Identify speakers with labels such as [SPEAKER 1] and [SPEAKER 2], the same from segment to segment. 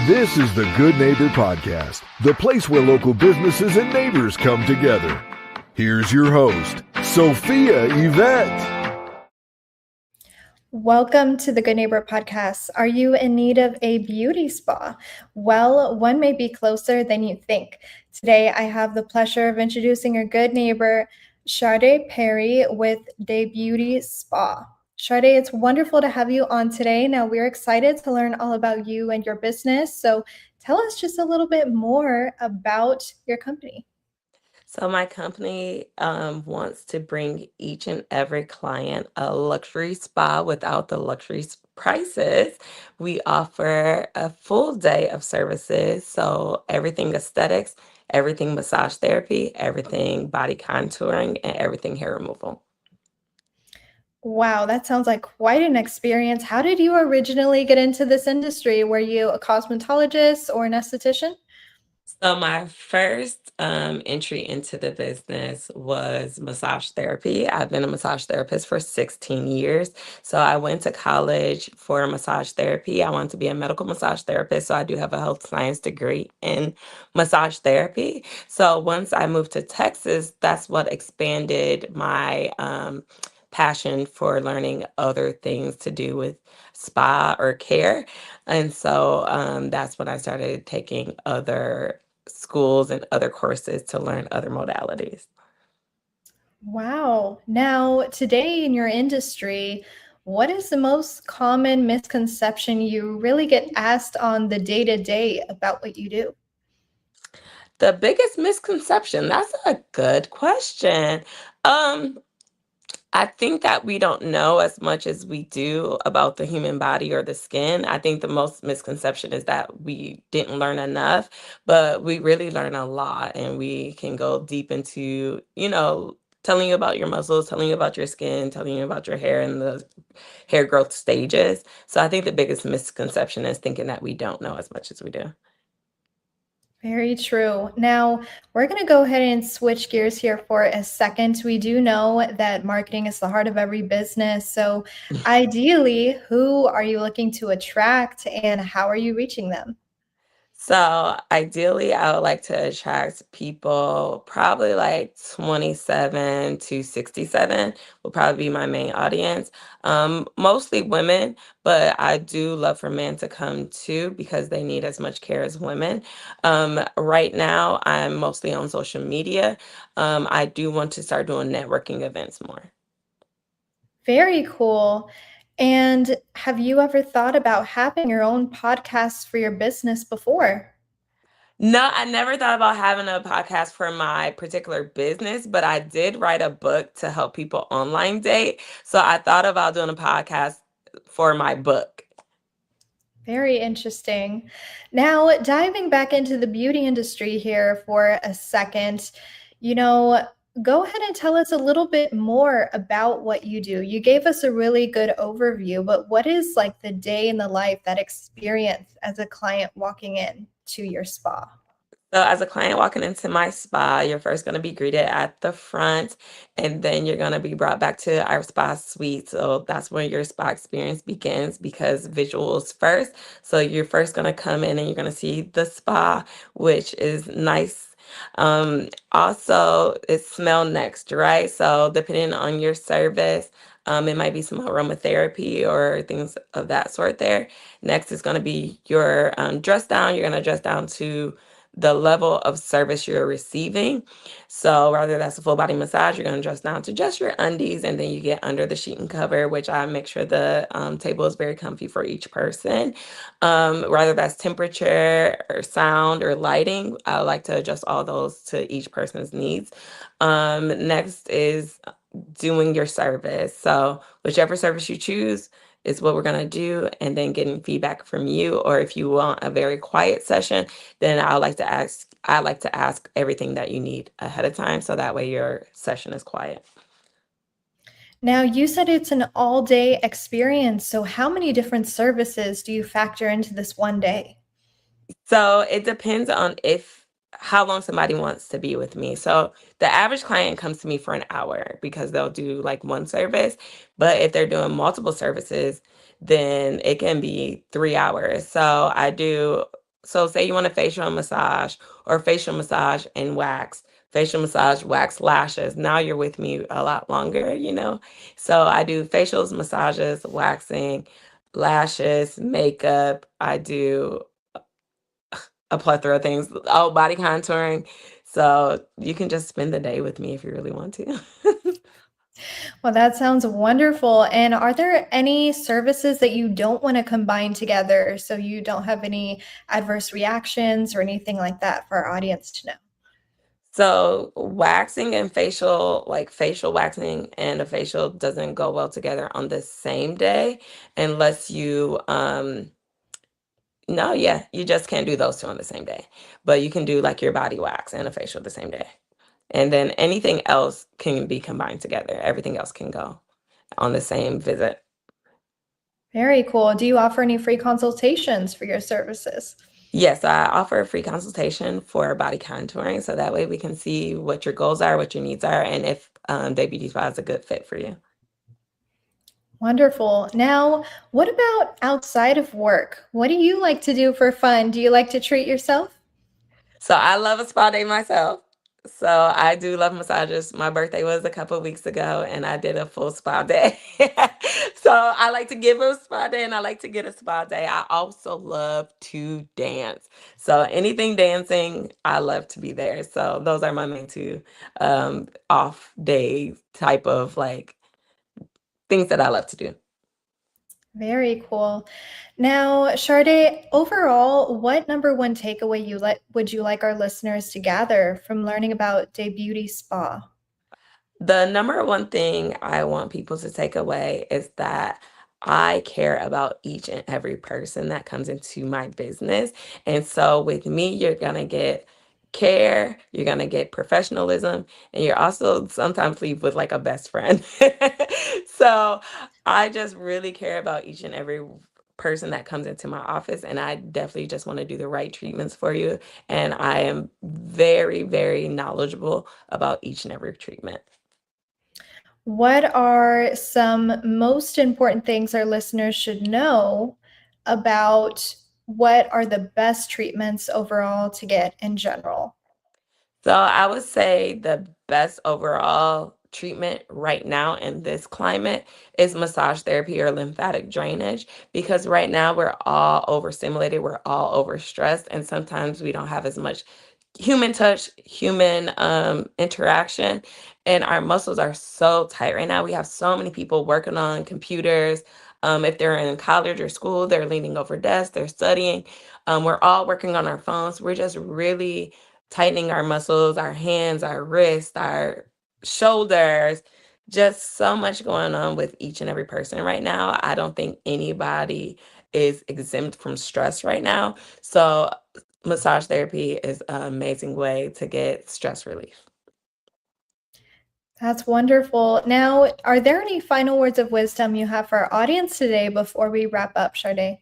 [SPEAKER 1] This is the Good Neighbor Podcast, the place where local businesses and neighbors come together. Here's your host, Sophia Yvette.
[SPEAKER 2] Welcome to the Good Neighbor Podcast. Are you in need of a beauty spa? Well, one may be closer than you think. Today, I have the pleasure of introducing your good neighbor, Charde Perry with Day Beauty Spa. Charde, it's wonderful to have you on today. Now, we're excited to learn all about you and your business. So tell us just a little bit more about your company.
[SPEAKER 3] So my company wants to bring each and every client a luxury spa without the luxury prices. We offer a full day of services. So everything aesthetics, everything massage therapy, everything body contouring, and everything hair removal.
[SPEAKER 2] Wow, that sounds like quite an experience. How did you originally get into this industry? Were you a cosmetologist or an esthetician?
[SPEAKER 3] So my first entry into the business was massage therapy. I've been a massage therapist for 16 years. So I went to college for massage therapy. I wanted to be a medical massage therapist. So I do have a health science degree in massage therapy. So once I moved to Texas, that's what expanded my passion for learning other things to do with spa or care. And so that's when I started taking other schools and other courses to learn other modalities.
[SPEAKER 2] Wow. Now, today in your industry, what is the most common misconception you really get asked on the day-to-day about what you do?
[SPEAKER 3] The biggest misconception, that's a good question. Um, I think that we don't know as much as we do about the human body or the skin. I think the most misconception is that we didn't learn enough, but we really learn a lot and we can go deep into, telling you about your muscles, telling you about your skin, telling you about your hair and the hair growth stages. So I think the biggest misconception is thinking that we don't know as much as we do.
[SPEAKER 2] Very true. Now, we're going to go ahead and switch gears here for a second. We do know that marketing is the heart of every business. So, ideally, who are you looking to attract and how are you reaching them?
[SPEAKER 3] So ideally, I would like to attract people probably like 27 to 67 will probably be my main audience. Mostly women, but I do love for men to come too because they need as much care as women. Right now, I'm mostly on social media. I do want to start doing networking events more.
[SPEAKER 2] Very cool. And have you ever thought about having your own podcast for your business before?
[SPEAKER 3] No, I never thought about having a podcast for my particular business, but I did write a book to help people online date. So I thought about doing a podcast for my book.
[SPEAKER 2] Very interesting. Now, diving back into the beauty industry here for a second, you know, go ahead and tell us a little bit more about what you do. You gave us a really good overview, but what is like the day in the life, that experience as a client walking in to your spa?
[SPEAKER 3] So as a client walking into my spa, you're first going to be greeted at the front, and then you're going to be brought back to our spa suite. So that's where your spa experience begins because visuals first. So you're first going to come in and you're going to see the spa, which is nice. Also, it's smell next, right? So depending on your service, it might be some aromatherapy or things of that sort there. Next is going to be your dress down. You're going to dress down to the level of service you're receiving. So whether that's a full body massage, you're going to dress down to just your undies, and then you get under the sheet and cover, which I make sure the table is very comfy for each person. Whether that's temperature or sound or lighting, I like to adjust all those to each person's needs. Next is doing your service. So whichever service you choose is what we're going to do, and then getting feedback from you. Or if you want a very quiet session, then I like to ask everything that you need ahead of time so that way your session is quiet.
[SPEAKER 2] Now, you said it's an all-day experience. So how many different services do you factor into this one day?
[SPEAKER 3] So it depends on if how long somebody wants to be with me. So the average client comes to me for an hour because they'll do like one service. But if they're doing multiple services, then it can be 3 hours. So I do So say you want a facial massage or facial massage and wax, facial massage, wax, lashes. Now you're with me a lot longer, you know? So I do facials, massages, waxing, lashes, makeup. I do a plethora of things. Oh, body contouring. So you can just spend the day with me if you really want to.
[SPEAKER 2] Well, that sounds wonderful. And are there any services that you don't want to combine together so you don't have any adverse reactions or anything like that for our audience to know?
[SPEAKER 3] So waxing and facial, like facial waxing and a facial doesn't go well together on the same day unless you no, yeah, you just can't do those two on the same day. But you can do like your body wax and a facial the same day. And then anything else can be combined together. Everything else can go on the same visit.
[SPEAKER 2] Very cool. Do you offer any free consultations for your services?
[SPEAKER 3] Yes, I offer a free consultation for body contouring, so that way we can see what your goals are, what your needs are, and if Day Beauty Spa is a good fit for you.
[SPEAKER 2] Wonderful. Now, what about outside of work? What do you like to do for fun? Do you like to treat yourself?
[SPEAKER 3] So I love a spa day myself. So I do love massages. My birthday was a couple of weeks ago, and I did a full spa day. So I like to give a spa day, and I like to get a spa day. I also love to dance. So anything dancing, I love to be there. So those are my main two off day type of like things that I love to do.
[SPEAKER 2] Very cool. Now, Charde, overall, what number one takeaway would you like our listeners to gather from learning about Day Beauty Spa?
[SPEAKER 3] The number one thing I want people to take away is that I care about each and every person that comes into my business. And so with me, you're going to get care, you're going to get professionalism, and you're also sometimes leave with like a best friend. So I just really care about each and every person that comes into my office, and I definitely just want to do the right treatments for you. And I am very, very knowledgeable about each and every treatment.
[SPEAKER 2] What are some most important things our listeners should know about what are the best treatments overall to get in general?
[SPEAKER 3] So I would say the best overall treatment right now in this climate is massage therapy or lymphatic drainage, because right now we're all overstimulated, we're all overstressed, and sometimes we don't have as much human touch, human interaction, and our muscles are so tight right now. We have so many people working on computers. If they're in college or school, they're leaning over desks, they're studying. We're all working on our phones. We're just really tightening our muscles, our hands, our wrists, our shoulders. Just so much going on with each and every person right now. I don't think anybody is exempt from stress right now. So massage therapy is an amazing way to get stress relief.
[SPEAKER 2] That's wonderful. Now, are there any final words of wisdom you have for our audience today before we wrap up, Charde?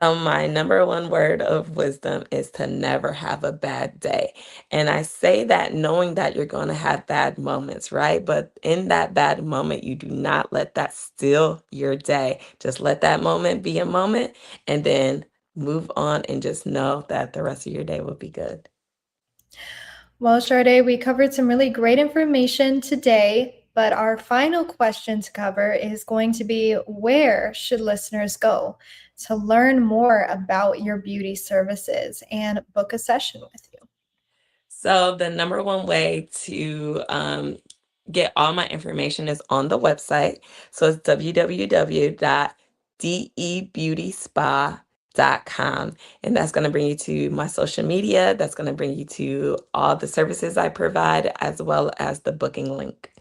[SPEAKER 3] So my number one word of wisdom is to never have a bad day. And I say that knowing that you're going to have bad moments, right? But in that bad moment, you do not let that steal your day. Just let that moment be a moment and then move on and just know that the rest of your day will be good.
[SPEAKER 2] Well, Charde, we covered some really great information today, but our final question to cover is going to be, where should listeners go to learn more about your beauty services and book a session with you?
[SPEAKER 3] So the number one way to get all my information is on the website. So it's www.debeautyspa.com. And that's going to bring you to my social media. That's going to bring you to all the services I provide, as well as the booking link.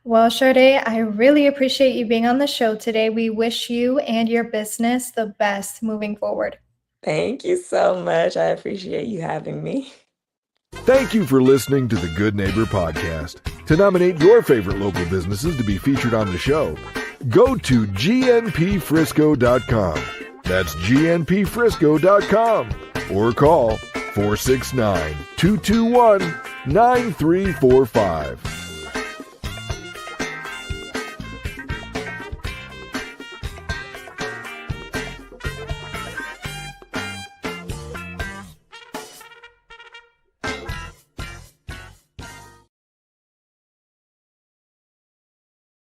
[SPEAKER 2] Well, Charde, I really appreciate you being on the show today. We wish you and your business the best moving forward.
[SPEAKER 3] Thank you so much. I appreciate you having me.
[SPEAKER 1] Thank you for listening to the Good Neighbor Podcast. To nominate your favorite local businesses to be featured on the show, go to gnpfrisco.com. That's gnpfrisco.com, or call 469-221-9345.